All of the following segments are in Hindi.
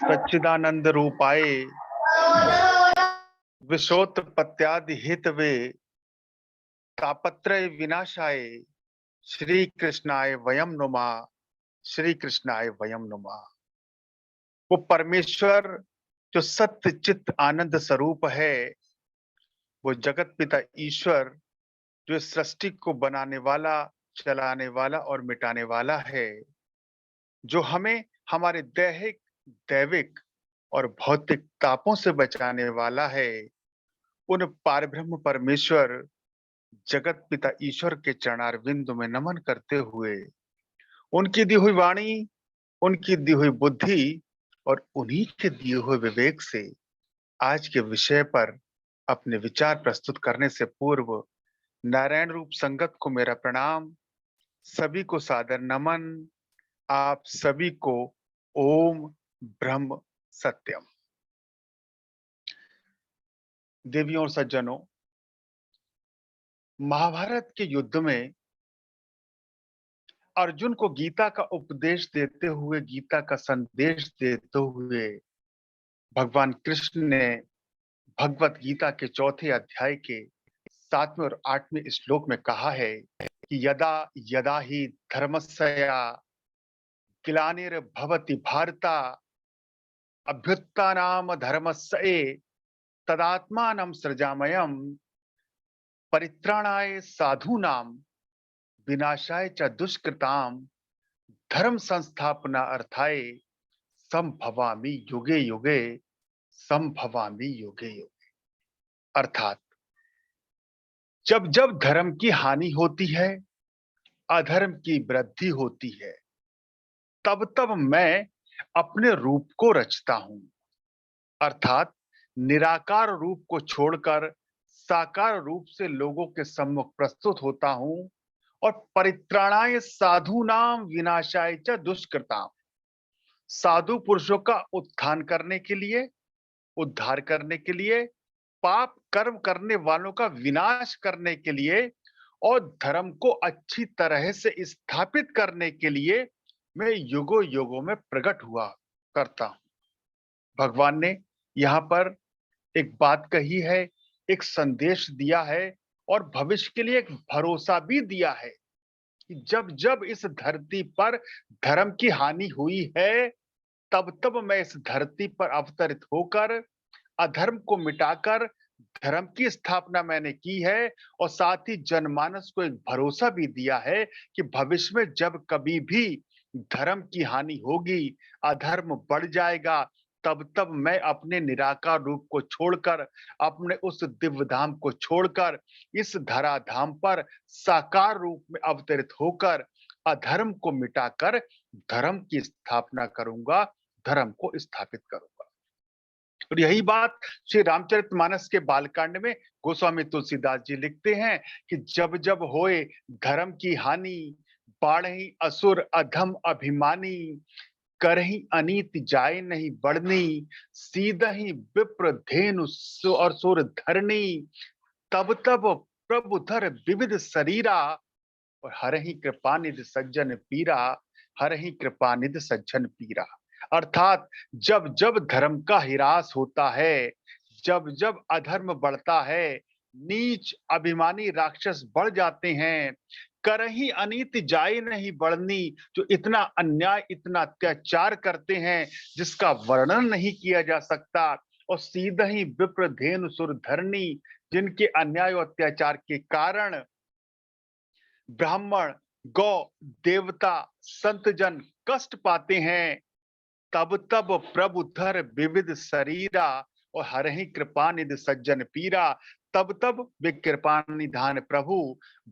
सच्चिदानंद रूपाय विश्वोत्पत्त्यादि हेतवे तापत्रय विनाशाय श्री कृष्णाय वयम नुमा। श्री कृष्णाय वयम नुमा। वो परमेश्वर जो सत्य चित्त आनंद स्वरूप है, वो जगत पिता ईश्वर जो इस सृष्टि को बनाने वाला, चलाने वाला और मिटाने वाला है, जो हमें हमारे दैहिक, दैविक और भौतिक तापों से बचाने वाला है, उन पारब्रह्म परमेश्वर जगत पिता ईश्वर के चरणारविंद में नमन करते हुए उनकी दी हुई वाणी, उनकी दी हुई बुद्धि और उन्हीं के दिए हुए विवेक से आज के विषय पर अपने विचार प्रस्तुत करने से पूर्व नारायण रूप संगत को मेरा प्रणाम, सभी को सादर नमन। आप सभी को ओम ब्रह्म सत्यम। देवियों और सज्जनों, महाभारत के युद्ध में अर्जुन को गीता का उपदेश देते हुए, गीता का संदेश देते हुए भगवान कृष्ण ने भगवत गीता के चौथे अध्याय के 7वें और 8वें श्लोक में कहा है कि यदा यदा ही धर्मस्य ग्लानिर्भवति भारत अभ्युत्थानम धर्मस्य तदात्मानं सृजाम्यहम् परित्राणाय साधूनां विनाशाय च दुष्कृतां धर्म संस्थापना अर्थाय संभवामि युगे युगे। संभवामि युगे युगे अर्थात जब जब धर्म की हानि होती है, अधर्म की वृद्धि होती है, तब तब मैं अपने रूप को रचता हूं, अर्थात निराकार रूप को छोड़कर साकार रूप से लोगों के सम्मुख प्रस्तुत होता हूं और परित्राणाय साधूनाम विनाशाय च दुष्कृताम, साधु पुरुषों का उत्थान करने के लिए, उद्धार करने के लिए, पाप कर्म करने वालों का विनाश करने के लिए और धर्म को अच्छी तरह से स्थापित करने के लिए मैं युगों युगों में प्रकट हुआ करता हूं। भगवान ने यहाँ पर एक बात कही है, एक संदेश दिया है और भविष्य के लिए एक भरोसा भी दिया है कि जब जब इस धरती पर धर्म की हानि हुई है, तब तब मैं इस धरती पर अवतरित होकर अधर्म को मिटाकर धर्म की स्थापना मैंने की है और साथ ही जनमानस को एक भरोसा भी दिया है कि भविष्य में जब कभी भी धर्म की हानि होगी, अधर्म बढ़ जाएगा, तब तब मैं अपने निराकार रूप को छोड़कर, अपने उस दिव्य धाम को छोड़कर इस धराधाम पर साकार रूप में अवतरित होकर अधर्म को मिटाकर धर्म की स्थापना करूंगा, धर्म को स्थापित करूंगा। और यही बात श्री रामचरितमानस के बालकांड में गोस्वामी तुलसीदास जी लिखते हैं कि जब जब होए धर्म की हानि, बाढ़ही असुर अधम अभिमानी, करही अनीति जाय नहीं बढ़नी, सीधही विप्र धेनु और सुर धरणी, तब तब प्रभु धर विविध शरीरा और हरहि कृपानिधि सज्जन पीरा। हरहि कृपानिधि सज्जन पीरा अर्थात जब जब धर्म का हिरास होता है, जब जब अधर्म बढ़ता है, नीच अभिमानी राक्षस बढ़ जाते हैं, करही अनीति जाए नहीं बढ़नी, जो इतना अन्याय, इतना अत्याचार करते हैं जिसका वर्णन नहीं किया जा सकता, और सीधा ही विप्र धेनु सुर धरणी, जिनके अन्याय और अत्याचार के कारण ब्राह्मण, गौ, देवता, संत जन कष्ट पाते हैं, तब तब प्रभु धर विविध शरीरा और हरहि कृपा निधि सज्जन पीरा। तब तब वे कृपा निधान प्रभु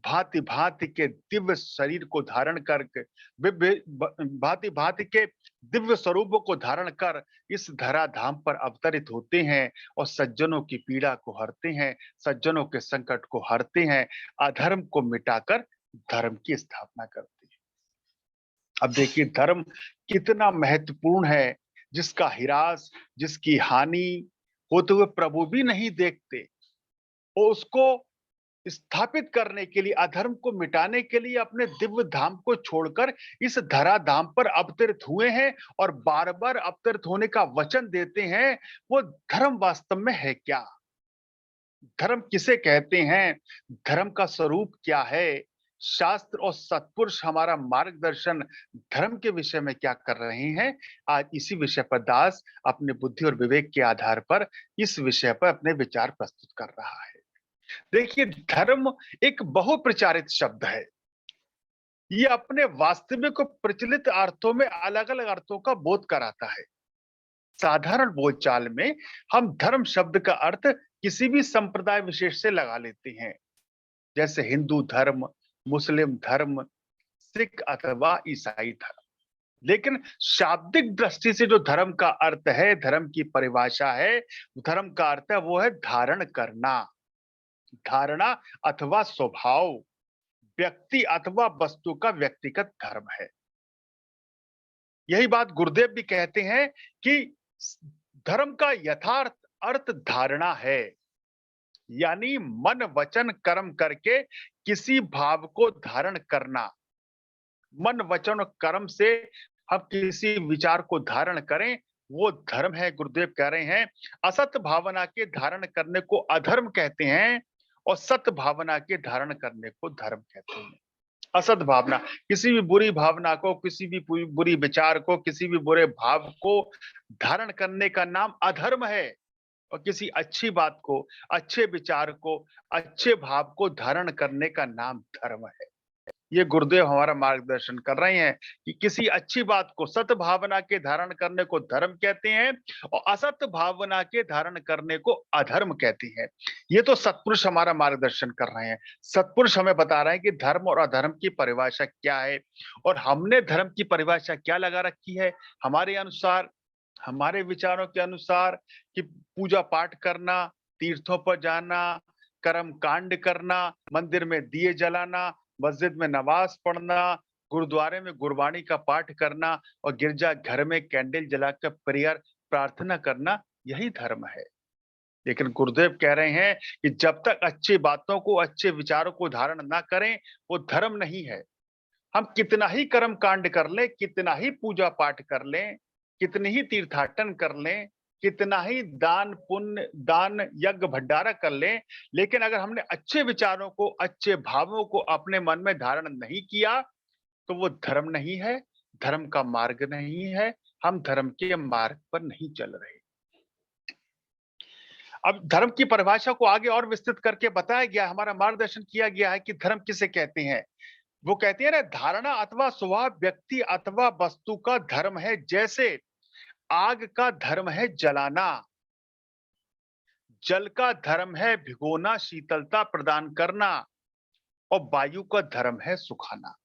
भांति भांति के दिव्य शरीर को धारण करके, भांति भांति के दिव्य स्वरूपों को धारण कर इस धराधाम पर अवतरित होते हैं और सज्जनों की पीड़ा को हरते हैं, सज्जनों के संकट को हरते हैं, अधर्म को मिटाकर धर्म की स्थापना करते हैं। अब देखिए धर्म कितना महत्वपूर्ण है, जिसका हिरास, जिसकी हानि होते हुए प्रभु भी नहीं देखते, और उसको स्थापित करने के लिए, अधर्म को मिटाने के लिए अपने दिव्य धाम को छोड़कर इस धरा धाम पर अवतरित हुए हैं और बार-बार अवतरित होने का वचन देते हैं। वो धर्म वास्तव में है क्या? धर्म किसे कहते हैं? धर्म का स्वरूप क्या है? शास्त्र और सत्पुरुष हमारा मार्गदर्शन धर्म के विषय में क्या कर रहे हैं? आज इसी विषय पर दास अपनी बुद्धि और विवेक के आधार पर इस विषय पर अपने विचार प्रस्तुत कर रहा है। देखिए, धर्म एक बहुप्रचारित शब्द है। ये अपने वास्तविक और प्रचलित अर्थों में अलग-अलग अर्थों का बोध कराता है। साधारण बोलचाल में हम धर्म शब्द का अर्थ किसी भी संप्रदाय विशेष से लगा लेते हैं, जैसे हिंदू धर्म, मुस्लिम धर्म, सिख अथवा ईसाई धर्म। लेकिन शाब्दिक दृष्टि से जो धर्म का अर्थ है, धर्म की परिभाषा है, धर्म का अर्थ है वो है धारण करना, धारणा अथवा स्वभाव, व्यक्ति अथवा वस्तु का व्यक्तिगत धर्म है। यही बात गुरुदेव भी कहते हैं कि धर्म का यथार्थ अर्थ धारणा है, यानी मन वचन कर्म करके किसी भाव को धारण करना। मन वचन और कर्म से हम किसी विचार को धारण करें, वो धर्म है। गुरुदेव कह रहे हैं असत भावना के धारण करने को अधर्म कहते हैं और सत भावना के धारण करने को धर्म कहते हैं। असत भावना, किसी भी बुरी भावना को, किसी भी बुरी विचार को, किसी भी बुरे भाव को धारण करने का नाम अधर्म है और किसी अच्छी बात को, अच्छे विचार को, अच्छे भाव को धारण करने का नाम धर्म है। ये गुरुदेव हमारा मार्गदर्शन कर रहे हैं कि किसी अच्छी बात को, सत भावना के धारण करने को धर्म कहते हैं और असत भावना के धारण करने को अधर्म कहते हैं। ये तो सत्पुरुष हमारा मार्गदर्शन कर रहे हैं। सत्पुरुष हमें बता रहे हैं कि धर्म और अधर्म की परिभाषा क्या है और हमने धर्म की परिभाषा क्या लगा रखी है हमारे अनुसार, हमारे विचारों के अनुसार, कि पूजा पाठ करना, तीर्थों पर जाना, कर्म कांड करना, मंदिर में दिए जलाना, मस्जिद में नमाज पढ़ना, गुरुद्वारे में गुरबानी का पाठ करना और गिरजा घर में कैंडल जलाकर प्रेयर प्रार्थना करना, यही धर्म है। लेकिन गुरुदेव कह रहे हैं कि जब तक अच्छी बातों को, अच्छे विचारों को धारण ना करें, वो धर्म नहीं है। हम कितना ही कर्म कांड कर लें, कितना ही पूजा पाठ कर लें, कितनी ही तीर्थाटन कर लें, कितना ही दान पुण्य, दान यज्ञ भंडारा कर लें, लेकिन अगर हमने अच्छे विचारों को, अच्छे भावों को अपने मन में धारण नहीं किया, तो वो धर्म नहीं है, धर्म का मार्ग नहीं है, हम धर्म के मार्ग पर नहीं चल रहे। अब धर्म की परिभाषा को आगे और विस्तृत करके बताया गया, हमारा मार्गदर्शन किया गया है कि धर्म किसे कहते हैं। वो कहते हैं ना, धारणा अथवा स्वभाव व्यक्ति अथवा वस्तु का धर्म है। जैसे आग का धर्म है जलाना, जल का धर्म है भिगोना, शीतलता प्रदान करना और वायु का धर्म है सुखाना।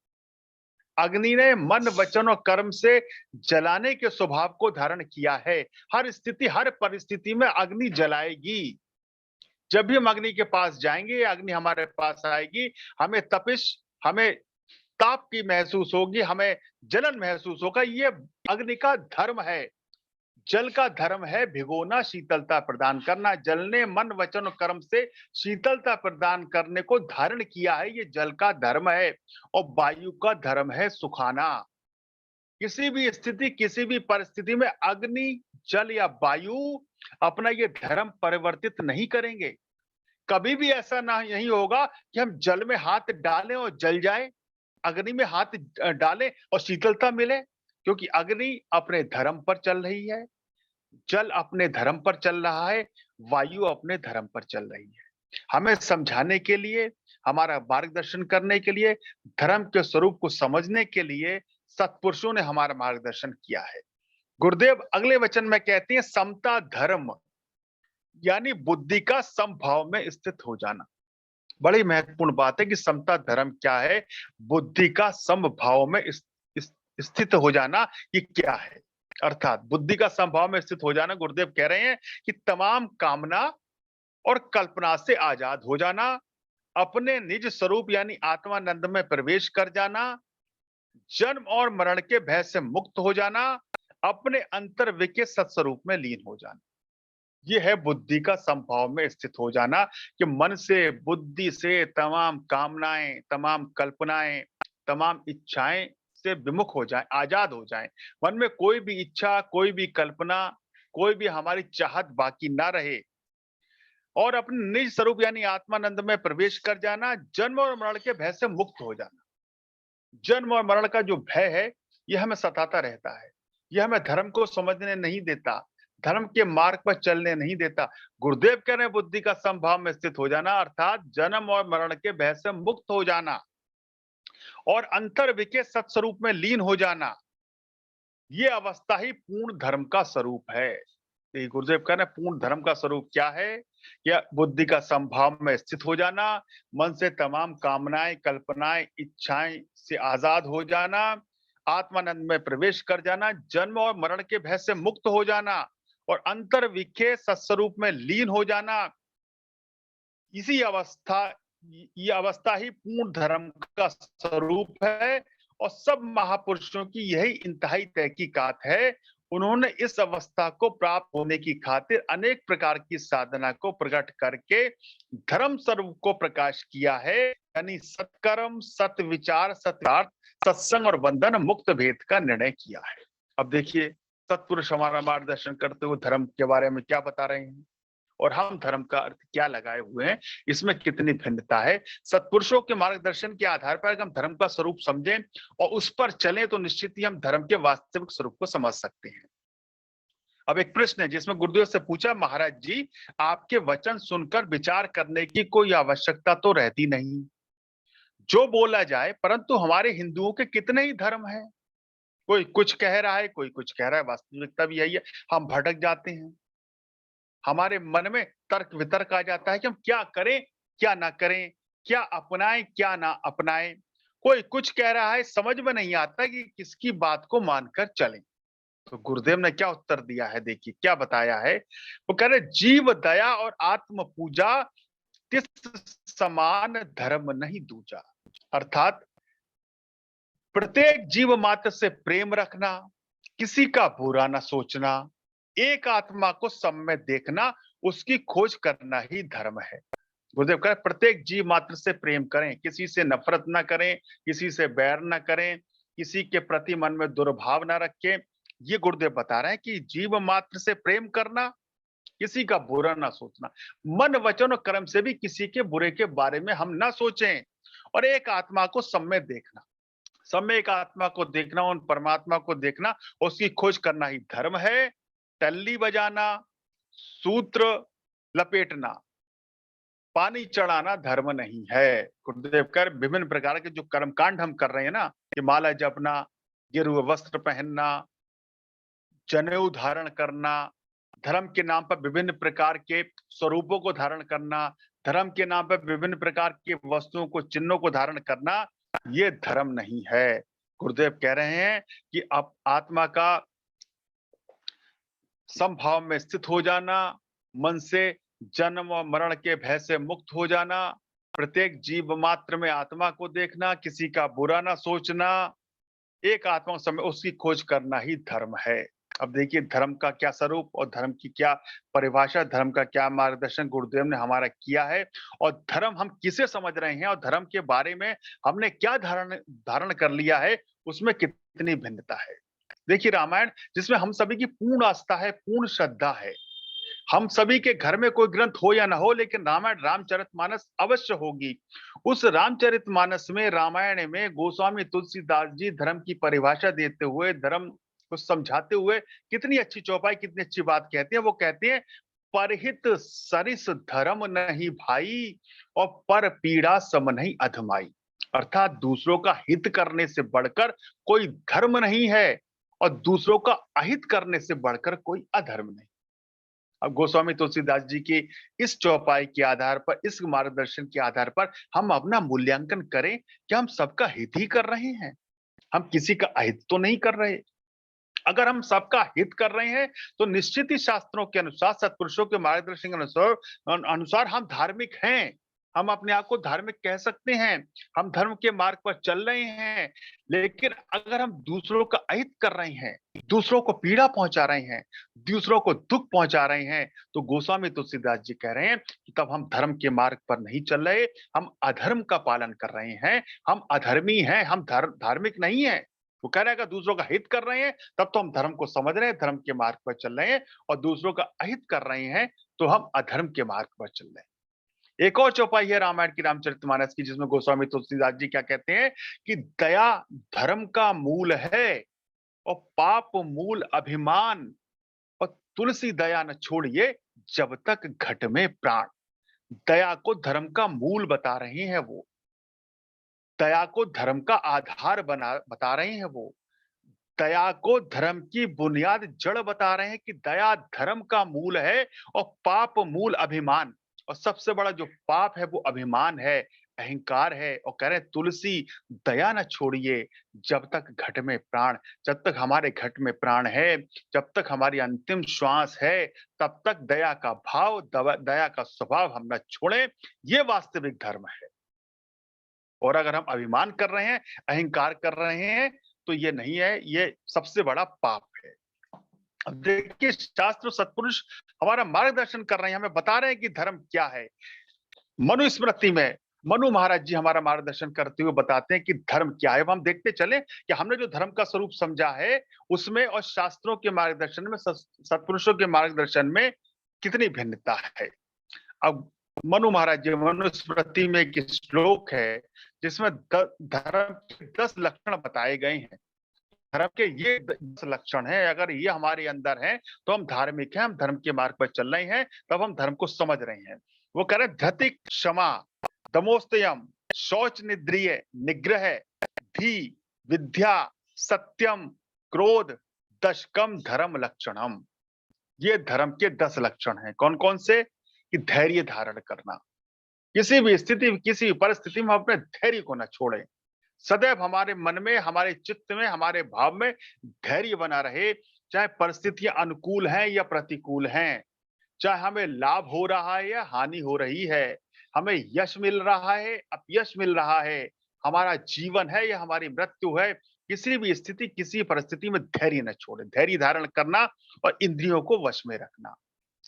अग्नि ने मन वचन और कर्म से जलाने के स्वभाव को धारण किया है। हर स्थिति, हर परिस्थिति में अग्नि जलाएगी। जब भी हम अग्नि के पास जाएंगे, अग्नि हमारे पास आएगी, हमें तपिश, हमें ताप की महसूस होगी, हमें जलन महसूस होगा। ये अग्नि का धर्म है। जल का धर्म है भिगोना, शीतलता प्रदान करना। जल ने मन वचन और कर्म से शीतलता प्रदान करने को धारण किया है, ये जल का धर्म है। और वायु का धर्म है सुखाना। किसी भी स्थिति, किसी भी परिस्थिति में अग्नि, जल या वायु अपना ये धर्म परिवर्तित नहीं करेंगे। कभी भी ऐसा नहीं होगा कि हम जल में हाथ डालें और जल जाए, अग्नि में हाथ डालें और शीतलता मिले, क्योंकि अग्नि अपने धर्म पर चल रही है, जल अपने धर्म पर चल रहा है, वायु अपने धर्म पर चल रही है। हमें समझाने के लिए, हमारा मार्गदर्शन करने के लिए, धर्म के स्वरूप को समझने के लिए सत्पुरुषों ने हमारा मार्गदर्शन किया है। गुरुदेव अगले वचन में कहते हैं समता धर्म, यानी बुद्धि का समभाव में स्थित हो जाना। बड़ी महत्वपूर्ण बात है कि समता धर्म क्या है, बुद्धि का समभाव में स्थित हो जाना, ये क्या है। अर्थात बुद्धि का समभाव में स्थित हो जाना, गुरुदेव कह रहे हैं कि तमाम कामना और कल्पना से आजाद हो जाना, अपने निज स्वरूप यानी आत्मानंद में प्रवेश कर जाना, जन्म और मरण के भय से मुक्त हो जाना, अपने अंतर्विक के सत्स्वरूप में लीन हो जाना। ये है बुद्धि का समभाव में स्थित हो जाना, कि मन से, बुद्धि से तमाम कामनाएं, तमाम कल्पनाएं, तमाम इच्छाएं से विमुख हो जाएं, आजाद हो जाएं। मन में कोई भी इच्छा, कोई भी कल्पना, कोई भी हमारी चाहत बाकी ना रहे, और अपने निज स्वरूप यानी आत्मानंद में प्रवेश कर जाना, जन्म और मरण के भय से मुक्त हो जाना। जन्म और मरण का जो भय है, यह हमें सताता रहता है। यह हमें धर्म को समझने नहीं देता, धर्म के मार्ग पर चलने नहीं देता। गुरुदेव कह रहे हैं बुद्धि का समभाव में स्थित हो जाना, अर्थात जन्म और मरण के भय से मुक्त हो जाना और अंतर्विके सत्स्वरूप में लीन हो जाना। ये अवस्था ही पूर्ण धर्म का स्वरूप है। ये गुरुदेव कह रहे हैं पूर्ण धर्म का स्वरूप क्या है? या बुद्धि का समभाव में स्थित हो जाना, मन से तमाम कामनाएं, कल्पनाएं, इच्छाएं से आजाद हो जाना, आत्मानंद में प्रवेश कर जाना, जन्म और मरण के भय से मुक्त हो जाना और अंतर्विखे सत्स्वरूप में लीन हो जाना। इसी अवस्था ये अवस्था ही पूर्ण धर्म का स्वरूप है और सब महापुरुषों की यही इंतहाई तहकीकात है। उन्होंने इस अवस्था को प्राप्त होने की खातिर अनेक प्रकार की साधना को प्रकट करके धर्म स्वरूप को प्रकाश किया है, यानी सत्कर्म, सत विचार, सत्यार्थ, सत्संग और बंधन मुक्त भेद का निर्णय किया है। अब देखिए सत्पुरुष हमारा मार्गदर्शन करते हुए धर्म के बारे में क्या बता रहे हैं और हम धर्म का अर्थ क्या लगाए हुए हैं, इसमें कितनी भिन्नता है। सत्पुरुषों के मार्गदर्शन के आधार पर हम धर्म का स्वरूप समझें और उस पर चलें तो निश्चित ही हम धर्म के वास्तविक स्वरूप को समझ सकते हैं। अब एक प्रश्न है जिसमें गुरुदेव से पूछा, महाराज जी आपके वचन सुनकर विचार करने की कोई आवश्यकता तो रहती नहीं, जो बोला जाए, परंतु हमारे हिंदुओं के कितने ही धर्म हैं। कोई कुछ कह रहा है, कोई कुछ कह रहा है, वास्तविकता भी यही है। हम भटक जाते हैं, हमारे मन में तर्क वितर्क आ जाता है कि हम क्या करें, क्या ना करें, क्या अपनाएं, क्या ना अपनाएं। कोई कुछ कह रहा है, समझ में नहीं आता कि किसकी बात को मानकर चलें। तो गुरुदेव ने क्या उत्तर दिया है, देखिए क्या बताया है। वो कह रहे जीव दया और आत्म पूजा तिस समान धर्म नहीं दूजा। अर्थात प्रत्येक जीव मात्र से प्रेम रखना, किसी का बुरा ना सोचना, एक आत्मा को सब में देखना, उसकी खोज करना ही धर्म है। गुरुदेव कह रहे प्रत्येक जीव मात्र से प्रेम करें, किसी से नफरत ना करें, किसी से बैर ना करें, किसी के प्रति मन में दुर्भाव ना रखें। ये गुरुदेव बता रहे हैं कि जीव मात्र से प्रेम करना, किसी का बुरा ना सोचना, मन वचन और कर्म से भी किसी के बुरे के बारे में हम ना सोचें और एक आत्मा को सब में देखना, सब में एक आत्मा को देखना, उन परमात्मा को देखना, उसकी खोज करना ही धर्म है। टल्ली बजाना, सूत्र लपेटना, पानी चढ़ाना धर्म नहीं है। गुरुदेव कर विभिन्न प्रकार के जो कर्मकांड हम कर रहे हैं ना, कि माला जपना, गेरुआ वस्त्र पहनना, जनेऊ धारण करना, धर्म के नाम पर विभिन्न प्रकार के स्वरूपों को धारण करना, धर्म के नाम पर विभिन्न प्रकार की वस्तुओं को, चिन्हों को धारण करना, ये धर्म नहीं है। गुरुदेव कह रहे हैं कि अब आत्मा का समभाव में स्थित हो जाना, मन से जन्म और मरण के भय से मुक्त हो जाना, प्रत्येक जीव मात्र में आत्मा को देखना, किसी का बुरा ना सोचना, एक आत्मा समय उसकी खोज करना ही धर्म है। अब देखिए धर्म का क्या स्वरूप और धर्म की क्या परिभाषा, धर्म का क्या मार्गदर्शन गुरुदेव ने हमारा किया है और धर्म हम किसे समझ रहे हैं और धर्म के बारे में हमने क्या धारण धारण कर लिया है, उसमें कितनी भिन्नता है। देखिए रामायण जिसमें हम सभी की पूर्ण आस्था है, पूर्ण श्रद्धा है, हम सभी के घर में कोई ग्रंथ हो या ना हो, लेकिन रामायण रामचरितमानस अवश्य होगी। उस रामचरितमानस में, रामायण में गोस्वामी तुलसीदास जी धर्म की परिभाषा देते हुए, धर्म को समझाते हुए कितनी अच्छी चौपाई, कितनी अच्छी बात कहते हैं। वो कहते हैं परहित सरिस धर्म नहीं भाई और पर पीड़ा सम नहीं अधमाई। अर्थात दूसरों का हित करने से बढ़कर कोई धर्म नहीं है और दूसरों का अहित करने से बढ़कर कोई अधर्म नहीं। अब गोस्वामी तुलसीदास जी की इस चौपाई के आधार पर, इस मार्गदर्शन के आधार पर हम अपना मूल्यांकन करें कि हम सबका हित ही कर रहे हैं, हम किसी का अहित तो नहीं कर रहे। अगर हम सबका हित कर रहे हैं तो निश्चित ही शास्त्रों के अनुसार, सत्पुरुषों के मार्गदर्शन के अनुसार अनुसार हम धार्मिक हैं, हम अपने आप को धार्मिक कह सकते हैं, हम धर्म के मार्ग पर चल रहे हैं, लेकिन अगर हम दूसरों का अहित कर रहे हैं, दूसरों को पीड़ा पहुंचा रहे हैं, दूसरों को दुख पहुंचा रहे हैं, तो गोस्वामी तुलसीदास जी कह रहे हैं कि तब हम धर्म के मार्ग पर नहीं चल रहे, हम अधर्म का पालन कर रहे हैं, हम अधर्मी हैं, हम धार्मिक नहीं है। वो कह रहे हैं अगर दूसरों का हित कर रहे हैं, तब तो हम धर्म को समझ रहे हैं, धर्म के मार्ग पर चल रहे हैं, और दूसरों का अहित कर रहे हैं, तो हम अधर्म के मार्ग पर चल रहे हैं। एक और चौपाई है रामायण की रामचरितमानस की, जिसमें गोस्वामी तुलसीदास जी क्या कहते हैं कि दया धर्म का मूल है और पाप मूल अभिमान, और तुलसी दया न छोड़िए जब तक घट में प्राण। दया को धर्म का मूल बता रहे हैं वो, दया को धर्म का आधार बता रहे हैं वो, दया को धर्म की बुनियाद जड़ बता रहे हैं कि दया धर्म का मूल है और पाप मूल अभिमान। और सबसे बड़ा जो पाप है वो अभिमान है, अहंकार है। और कह रहे हैं तुलसी दया न छोड़िए जब तक घट में प्राण। जब तक हमारे घट में प्राण है, जब तक हमारी अंतिम श्वास है, तब तक दया का भाव, दया का स्वभाव हम न छोड़ें। ये वास्तविक धर्म है। और अगर हम अभिमान कर रहे हैं, अहंकार कर रहे हैं, तो ये नहीं है, ये सबसे बड़ा पाप है। अब देखिए शास्त्र सत्पुरुष हमारा मार्गदर्शन कर रहे हैं, हमें बता रहे हैं कि धर्म क्या है। मनुस्मृति में मनु महाराज जी हमारा मार्गदर्शन करते हुए बताते हैं कि धर्म क्या है। अब हम देखते चले कि हमने जो धर्म का स्वरूप समझा है उसमें और शास्त्रों के मार्गदर्शन में, सत्पुरुषों के मार्गदर्शन में कितनी भिन्नता है। अब मनु महाराज जी मनुस्मृति में एक श्लोक है जिसमें धर्म के 10 लक्षण बताए गए हैं। धर्म के ये 10 लक्षण हैं, अगर ये हमारे अंदर हैं तो हम धार्मिक हैं, हम धर्म के मार्ग पर चल रहे हैं, तब हम धर्म को समझ रहे हैं। वो कह रहे धति क्षमा दमोस्तयम शौच निद्रिय निग्रह धी विद्या सत्यम क्रोध दशकम धर्म लक्षणम। ये धर्म के 10 लक्षण हैं। कौन कौन से? कि धैर्य धारण करना, किसी भी स्थिति, किसी भी परिस्थिति में अपने धैर्य को न छोड़े। सदैव हमारे मन में, हमारे चित्त में, हमारे भाव में धैर्य बना रहे, चाहे परिस्थितियां अनुकूल हैं या प्रतिकूल हैं, चाहे हमें लाभ हो रहा है या हानि हो रही है, हमें यश मिल रहा है, अपयश मिल रहा है, हमारा जीवन है या हमारी मृत्यु है, किसी भी स्थिति, किसी परिस्थिति में धैर्य न छोड़े। धैर्य धारण करना और इंद्रियों को वश में रखना।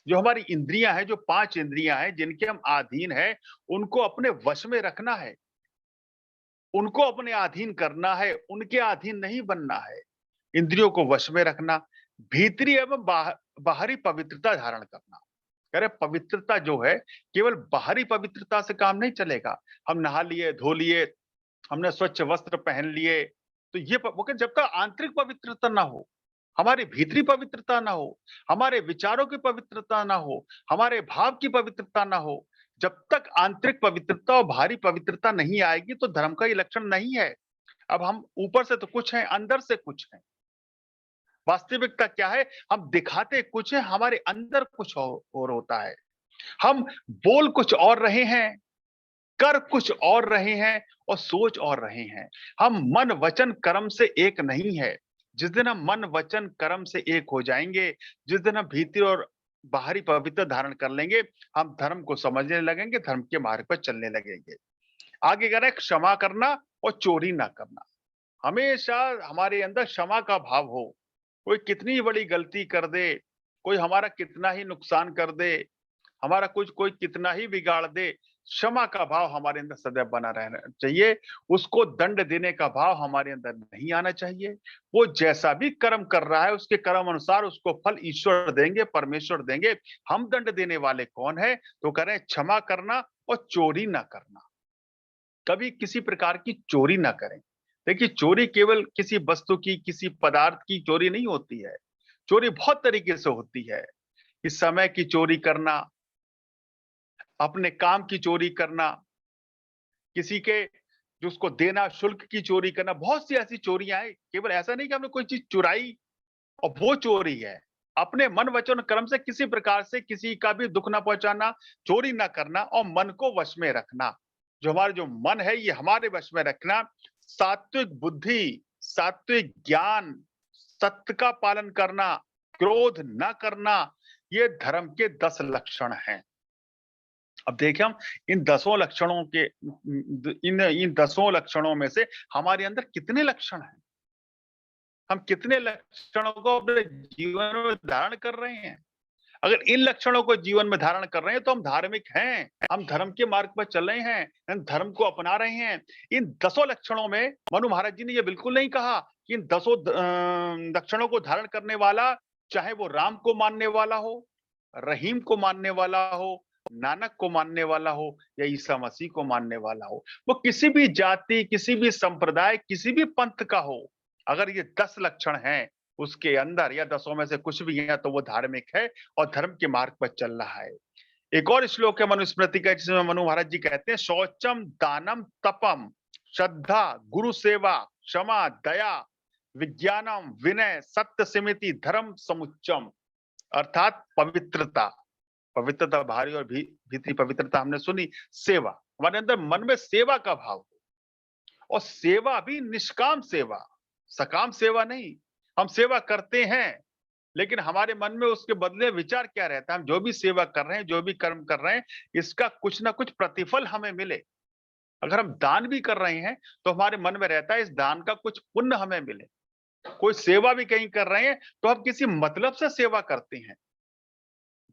जो हमारी इंद्रियां हैं, जो 5 इंद्रियां हैं जिनके हम अधीन हैं, उनको अपने वश में रखना है, उनको अपने अधीन करना है, उनके अधीन नहीं बनना है। इंद्रियों को वश में रखना, भीतरी एवं बाहरी पवित्रता धारण करना। कह रहे पवित्रता जो है केवल बाहरी पवित्रता से काम नहीं चलेगा। हम नहा लिए, धो लिए, हमने स्वच्छ वस्त्र पहन लिए, तो ये वो जब तक आंतरिक पवित्रता ना हो, हमारी भीतरी पवित्रता ना हो, हमारे विचारों की पवित्रता ना हो, हमारे भाव की पवित्रता ना हो, जब तक आंतरिक पवित्रता और बाहरी पवित्रता नहीं आएगी तो धर्म का ये लक्षण नहीं है। अब हम ऊपर से तो कुछ हैं, अंदर से कुछ हैं। वास्तविकता क्या है? हम दिखाते कुछ है, हमारे अंदर कुछ और होता है। हम बोल कुछ और रहे हैं, कर कुछ और रहे हैं और सोच और रहे हैं। हम मन वचन कर्म से एक नहीं है। जिस दिन हम मन वचन कर्म से एक हो जाएंगे, जिस दिन हम भीतर और बाहरी पवित्र धारण कर लेंगे, हम धर्म को समझने लगेंगे, धर्म के मार्ग पर चलने लगेंगे। आगे कह रहे हैं क्षमा करना और चोरी ना करना। हमेशा हमारे अंदर क्षमा का भाव हो। कोई कितनी बड़ी गलती कर दे, कोई हमारा कितना ही नुकसान कर दे, हमारा कुछ कोई कितना ही बिगाड़ दे, क्षमा का भाव हमारे अंदर सदैव बना रहना चाहिए। उसको दंड देने का भाव हमारे अंदर नहीं आना चाहिए। वो जैसा भी कर्म कर रहा है उसके कर्म अनुसार उसको फल ईश्वर देंगे, परमेश्वर देंगे। हम दंड देने वाले कौन है? तो कह रहे हैं क्षमा करना और चोरी ना करना। कभी किसी प्रकार की चोरी ना करें। देखिए चोरी केवल किसी वस्तु की, किसी पदार्थ की चोरी नहीं होती है। चोरी बहुत तरीके से होती है। कि समय की चोरी करना, अपने काम की चोरी करना, किसी के जो उसको देना शुल्क की चोरी करना, बहुत सी ऐसी चोरियां हैं। केवल ऐसा नहीं कि हमने कोई चीज चुराई और वो चोरी है। अपने मन वचन कर्म से किसी प्रकार से किसी का भी दुख ना पहुंचाना, चोरी ना करना और मन को वश में रखना। जो हमारा जो मन है ये हमारे वश में रखना। सात्विक बुद्धि, सात्विक ज्ञान, सत्य का पालन करना, क्रोध न करना, ये धर्म के 10 लक्षण हैं। अब देखिए हम इन दसों लक्षणों के इन इन दसों लक्षणों में से हमारे अंदर कितने लक्षण हैं, हम कितने लक्षणों को अपने जीवन में धारण कर रहे हैं। अगर इन लक्षणों को जीवन में धारण कर रहे हैं तो हम धार्मिक हैं, हम धर्म के मार्ग पर चल रहे हैं, हम धर्म को अपना रहे हैं। इन दसों लक्षणों में मनु महाराज जी ने यह बिल्कुल नहीं कहा कि इन दसों लक्षणों को धारण करने वाला, चाहे वो राम को मानने वाला हो, रहीम को मानने वाला हो, नानक को मानने वाला हो या ईसा मसीह को मानने वाला हो, वो किसी भी जाति, किसी भी संप्रदाय, किसी भी पंथ का हो, अगर ये 10 लक्षण हैं उसके अंदर या दसों में से कुछ भी है तो वो धार्मिक है और धर्म के मार्ग पर चल रहा है। एक और श्लोक है मनुस्मृति का जिसमें मनु महाराज जी कहते हैं, शौचम दानम तपम श्रद्धा गुरु सेवा क्षमा दया विज्ञानम विनय सत्य सिमिति धर्म समुच्चम, अर्थात पवित्रता, पवित्रता बाहरी और भीतरी पवित्रता हमने सुनी, सेवा, हमारे अंदर मन में सेवा का भाव, और सेवा भी निष्काम सेवा, सकाम सेवा नहीं। हम सेवा करते हैं लेकिन हमारे मन में उसके बदले विचार क्या रहता है, हम जो भी सेवा कर रहे हैं, जो भी कर्म कर रहे हैं, इसका कुछ ना कुछ प्रतिफल हमें मिले। अगर हम दान भी कर रहे हैं तो हमारे मन में रहता है इस दान का कुछ पुण्य हमें मिले। कोई सेवा भी कहीं कर रहे हैं तो हम किसी मतलब से सेवा करते हैं,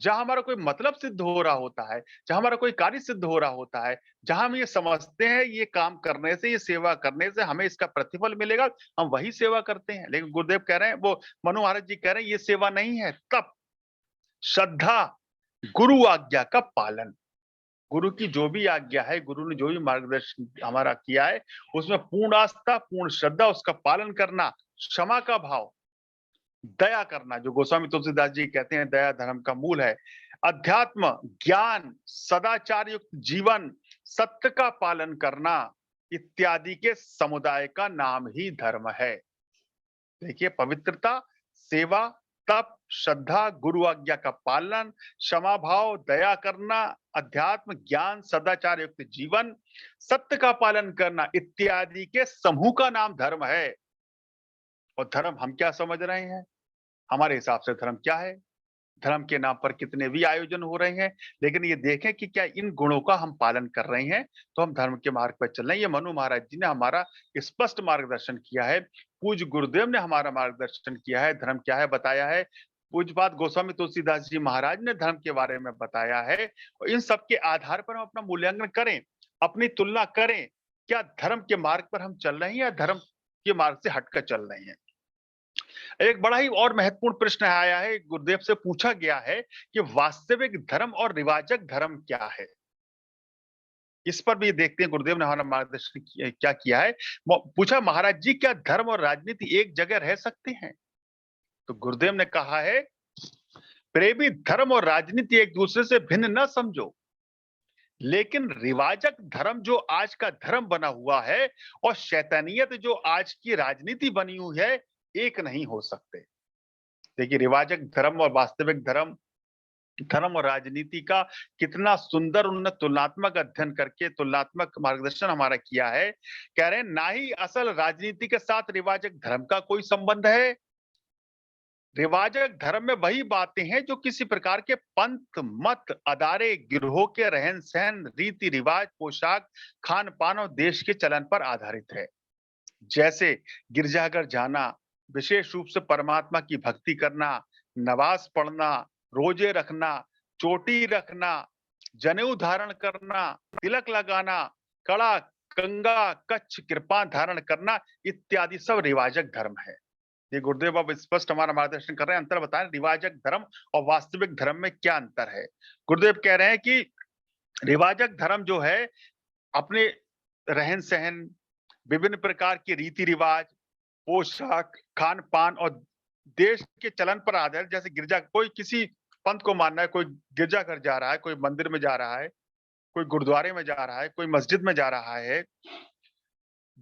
जहां हमारा कोई मतलब सिद्ध हो रहा होता है, जहां हमारा कोई कार्य सिद्ध हो रहा होता है, जहां हम ये समझते हैं ये काम करने से, ये सेवा करने से हमें इसका प्रतिफल मिलेगा, हम वही सेवा करते हैं। लेकिन गुरुदेव कह रहे हैं, वो मनु महाराज जी कह रहे हैं, ये सेवा नहीं है। तप, श्रद्धा, गुरु आज्ञा का पालन, गुरु की जो भी आज्ञा है, गुरु ने जो भी मार्गदर्शन हमारा किया है, उसमें पूर्ण आस्था, पूर्ण श्रद्धा, उसका पालन करना, क्षमा का भाव, दया करना, जो गोस्वामी तुलसीदास जी कहते हैं दया धर्म का मूल है, अध्यात्म, ज्ञान, सदाचार युक्त जीवन, सत्य का पालन करना इत्यादि के समुदाय का नाम ही धर्म है। देखिए, पवित्रता, सेवा, तप, श्रद्धा, गुरु आज्ञा का पालन, क्षमा भाव, दया करना, अध्यात्म, ज्ञान, सदाचार युक्त जीवन, सत्य का पालन करना इत्यादि के समूह का नाम धर्म है। और धर्म हम क्या समझ रहे हैं? हमारे हिसाब से धर्म क्या है? धर्म के नाम पर कितने भी आयोजन हो रहे हैं, लेकिन ये देखें कि क्या इन गुणों का हम पालन कर रहे हैं, तो हम धर्म के मार्ग पर चल रहे हैं। ये मनु महाराज जी ने हमारा स्पष्ट मार्गदर्शन किया है, पूज्य गुरुदेव ने हमारा मार्गदर्शन किया है, धर्म क्या है बताया है, पूज्यपाद गोस्वामी तुलसीदास जी महाराज ने धर्म के बारे में बताया है। और इन सब के आधार पर हम अपना मूल्यांकन करें, अपनी तुलना करें, क्या धर्म के मार्ग पर हम चल रहे हैं या धर्म के मार्ग से हटकर चल रहे हैं। एक बड़ा ही और महत्वपूर्ण प्रश्न आया है, गुरुदेव से पूछा गया है कि वास्तविक धर्म और रिवाजक धर्म क्या है। इस पर भी देखते हैं गुरुदेव ने हमारा मार्गदर्शन क्या किया है। पूछा, महाराज जी क्या धर्म और राजनीति एक जगह रह सकते हैं? तो गुरुदेव ने कहा है, प्रेमी धर्म और राजनीति एक दूसरे से भिन्न न समझो, लेकिन रिवाजक धर्म जो आज का धर्म बना हुआ है और शैतानियत जो आज की राजनीति बनी हुई है, एक नहीं हो सकते। देखिए, रिवाजक धर्म और वास्तविक धर्म, धर्म और राजनीति का कितना सुंदर उन्होंने तुलनात्मक अध्ययन करके तुलनात्मक मार्गदर्शन हमारा किया है। कह रहे हैं, ना ही असल राजनीति के साथ रिवाजक धर्म का कोई संबंध है। रिवाजक धर्म में वही बातें हैं जो किसी प्रकार के पंथ, मत, अदारे, गिरोह के रहन सहन, रीति रिवाज, पोशाक, खान पान और देश के चलन पर आधारित है। जैसे गिरजाघर जाना, विशेष रूप से परमात्मा की भक्ति करना, नमाज पढ़ना, रोजे रखना, चोटी रखना, जनेऊ धारण करना, तिलक लगाना, कड़ा, कंगा, कच्छ, कृपाण धारण करना इत्यादि सब रिवाजक धर्म है। ये गुरुदेव अब स्पष्ट हमारा मार्गदर्शन कर रहे हैं, अंतर बताएं रिवाजक धर्म और वास्तविक धर्म में क्या अंतर है। गुरुदेव कह रहे हैं कि रिवाजक धर्म जो है अपने रहन सहन, विभिन्न प्रकार के रीति रिवाज, पोशाक, खान पान और देश के चलन पर आधारित, जैसे गिरजा, कोई किसी पंथ को मानना है, कोई गिरजाघर जा रहा है, कोई मंदिर में जा रहा है, कोई गुरुद्वारे में जा रहा है, कोई मस्जिद में जा रहा है,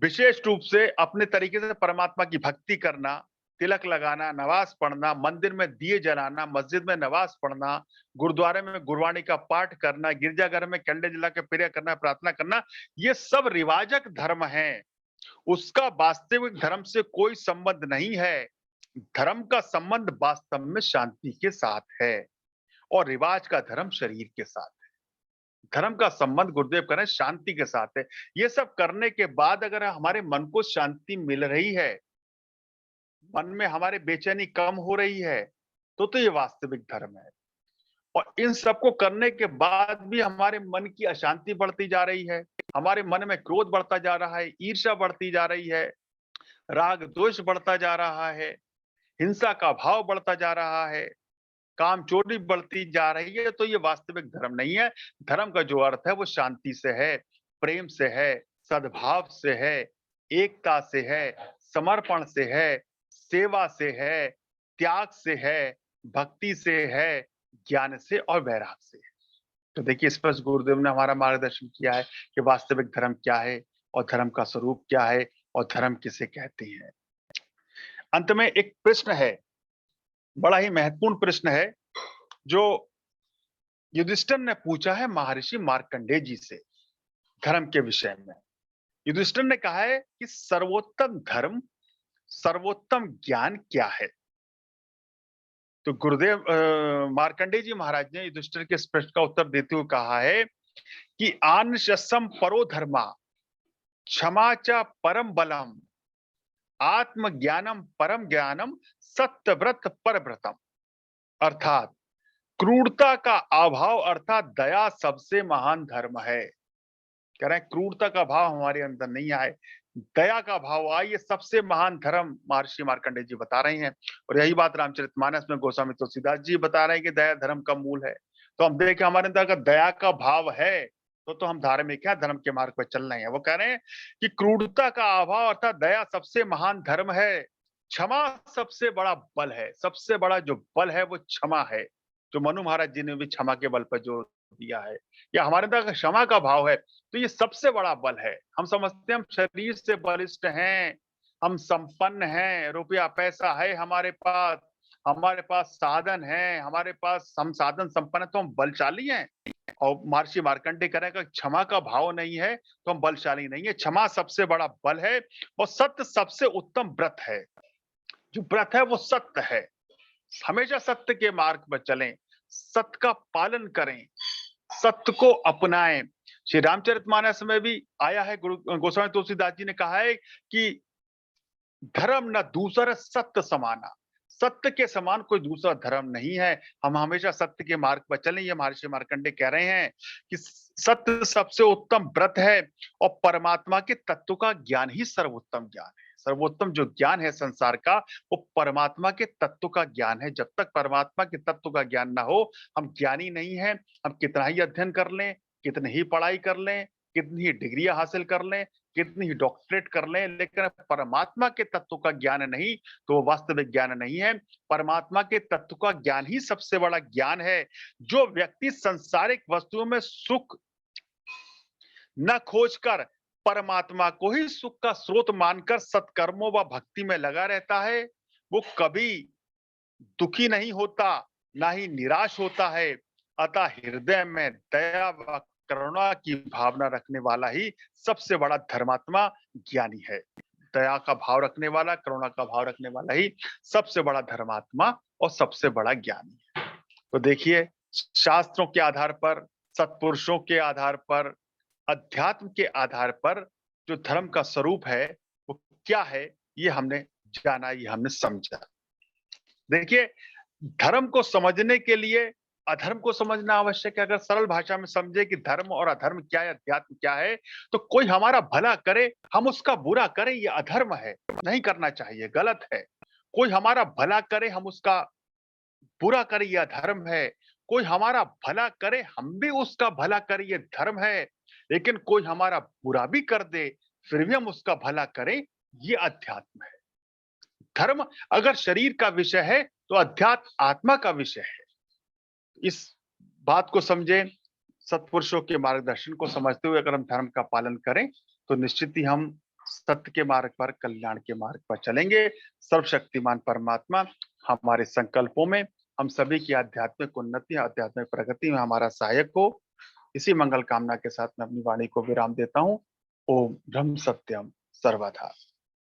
विशेष रूप से अपने तरीके से परमात्मा की भक्ति करना, तिलक लगाना, नमाज पढ़ना, मंदिर में दिए जलाना, मस्जिद में नमाज पढ़ना, गुरुद्वारे में गुरबाणी का पाठ करना, गिरजाघर में कैंडल जला के प्रेयर करना, प्रार्थना करना, ये सब रिवाजक धर्म है। उसका वास्तविक धर्म से कोई संबंध नहीं है। धर्म का संबंध वास्तव में शांति के साथ है और रिवाज का धर्म शरीर के साथ है। धर्म का संबंध गुरुदेव कह रहे हैं शांति के साथ है। ये सब करने के बाद अगर हमारे मन को शांति मिल रही है, मन में हमारे बेचैनी कम हो रही है, तो ये वास्तविक धर्म है। और इन सबको करने के बाद भी हमारे मन की अशांति बढ़ती जा रही है, हमारे मन में क्रोध बढ़ता जा रहा है, ईर्ष्या बढ़ती जा रही है, राग द्वेष बढ़ता जा रहा है, हिंसा का भाव बढ़ता जा रहा है, काम चोरी बढ़ती जा रही है, तो ये वास्तविक धर्म नहीं है। धर्म का जो अर्थ है वो शांति से है, प्रेम से है, सद्भाव से है, एकता से है, समर्पण से है, सेवा से है, त्याग से है, भक्ति से है, ज्ञान से और वैराग से है। तो देखिए स्पष्ट गुरुदेव ने हमारा मार्गदर्शन किया है कि वास्तविक धर्म क्या है और धर्म का स्वरूप क्या है और धर्म किसे कहते हैं। अंत में एक प्रश्न है, बड़ा ही महत्वपूर्ण प्रश्न है, जो युधिष्ठिर ने पूछा है महर्षि मार्कंडेय जी से धर्म के विषय में। युधिष्ठिर ने कहा है कि सर्वोत्तम धर्म, सर्वोत्तम ज्ञान क्या है? तो गुरुदेव मार्कंडेय जी महाराज ने युधिष्ठिर के इस प्रश्न का उत्तर देते हुए कहा है कि आनशस्सम परो धर्मा, क्षमा च परम बलम, आत्मज्ञानम परम ज्ञानम, सत्यव्रत परव्रतम। अर्थात क्रूरता का अभाव अर्थात दया सबसे महान धर्म है। कह रहे हैं क्रूरता का भाव हमारे अंदर नहीं आए, दया का भाव आए, ये सबसे महान धर्म महर्षि मार्कंडेय जी बता रहे हैं। और यही बात रामचरितमानस में गोस्वामी तुलसीदास जी बता रहे हैं कि दया धर्म का मूल है। तो हम देखें हमारे अंदर अगर दया का भाव है तो हम धार्मिक हैं, धर्म के मार्ग पर चल रहे हैं। वो कह रहे हैं कि क्रूरता का अभाव अर्थात दया सबसे महान धर्म है, क्षमा सबसे बड़ा बल है। सबसे बड़ा जो बल है वो क्षमा है, जो मनु महाराज जी ने भी क्षमा के बल पर जोर दिया है। या हमारे अंदर क्षमा का भाव है तो ये सबसे बड़ा बल है। हम समझते हैं हम शरीर से बलिष्ठ हैं, हम संपन्न हैं, रुपया पैसा है हमारे पास साधन है, हमारे पास हम साधन संपन्न है तो हम बलशाली हैं। और महर्षि मार्कंडेय कह रहे हैं कि क्षमा का भाव नहीं है तो हम बलशाली नहीं है। क्षमा सबसे बड़ा बल है और सत्य सबसे उत्तम व्रत है। जो व्रत है वो सत्य है, हमेशा सत्य के मार्ग पर चलें, सत्य का पालन करें, सत्य को अपनाएं। श्री रामचरितमानस में भी आया है, गुरु गोस्वामी तुलसीदास जी ने कहा है कि धर्म न दूसरा सत्य समाना, सत्य के समान कोई दूसरा धर्म नहीं है। हम हमेशा सत्य के मार्ग पर चलें, ये महर्षि मार्कंडेय कह रहे हैं कि सत्य सबसे उत्तम व्रत है और परमात्मा के तत्व का ज्ञान ही सर्वोत्तम ज्ञान है। सर्वोत्तम जो ज्ञान है संसार का वो परमात्मा के तत्व का ज्ञान है। जब तक परमात्मा के तत्व का ज्ञान ना हो हम ज्ञानी नहीं है। हम कितना ही अध्ययन कर लें, कितनी ही पढ़ाई कर लें, कितनी ही डिग्रियां हासिल कर लें, कितनी ही डॉक्टरेट कर लें, लेकिन परमात्मा के तत्व का ज्ञान नहीं तो वो वास्तविक ज्ञान नहीं है। परमात्मा के तत्व का ज्ञान ही सबसे बड़ा ज्ञान है। जो व्यक्ति सांसारिक वस्तुओं में सुख न खोजकर परमात्मा को ही सुख का स्रोत मानकर सत्कर्मों व भक्ति में लगा रहता है, वो कभी दुखी नहीं होता, ना ही निराश होता है। अतः हृदय में दया व करुणा की भावना रखने वाला ही सबसे बड़ा धर्मात्मा ज्ञानी है। दया का भाव रखने वाला, करुणा का भाव रखने वाला ही सबसे बड़ा धर्मात्मा और सबसे बड़ा ज्ञानी है। तो देखिए शास्त्रों के आधार पर, सत्पुरुषों के आधार पर, अध्यात्म के आधार पर जो धर्म का स्वरूप है वो क्या है, ये हमने जाना, ये हमने समझा। देखिए धर्म को समझने के लिए अधर्म को समझना आवश्यक है। अगर सरल भाषा में समझे कि धर्म और अधर्म क्या है, अध्यात्म क्या है, तो कोई हमारा भला करे हम उसका बुरा करें, ये अधर्म है, नहीं करना चाहिए, गलत है। कोई हमारा भला करे हम उसका बुरा करें, ये अधर्म है। कोई हमारा भला करे हम भी उसका भला करें, ये धर्म है। लेकिन कोई हमारा बुरा भी कर दे फिर भी हम उसका भला करें, ये अध्यात्म है। धर्म अगर शरीर का विषय है तो अध्यात्म आत्मा का विषय है। इस बात को समझें, सत्पुरुषों के मार्गदर्शन को समझते हुए अगर हम धर्म का पालन करें तो निश्चित ही हम सत्य के मार्ग पर, कल्याण के मार्ग पर चलेंगे। सर्वशक्तिमान परमात्मा हमारे संकल्पों में, हम सभी की आध्यात्मिक उन्नति, आध्यात्मिक प्रगति में हमारा सहायक हो। इसी मंगल कामना के साथ मैं अपनी वाणी को विराम देता हूँ। ओम ब्रह्म सत्यम सर्वधा।